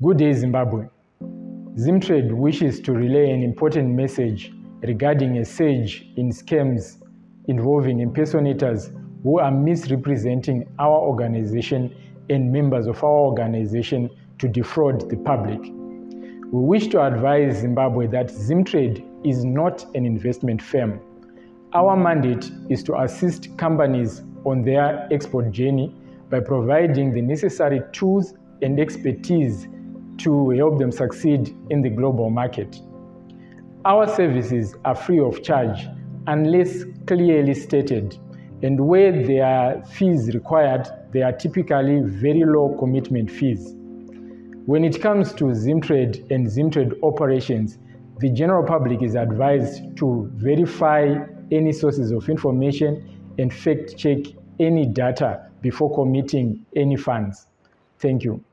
Good day, Zimbabwe. Zimtrade wishes to relay an important message regarding a surge in scams involving impersonators who are misrepresenting our organization and members of our organization to defraud the public. We wish to advise Zimbabwe that Zimtrade is not an investment firm. Our mandate is to assist companies on their export journey by providing the necessary tools and expertise to help them succeed in the global market. Our services are free of charge unless clearly stated, and where there are fees required, they are typically very low commitment fees. When it comes to Zimtrade and Zimtrade operations, the general public is advised to verify any sources of information and fact-check any data before committing any funds. Thank you.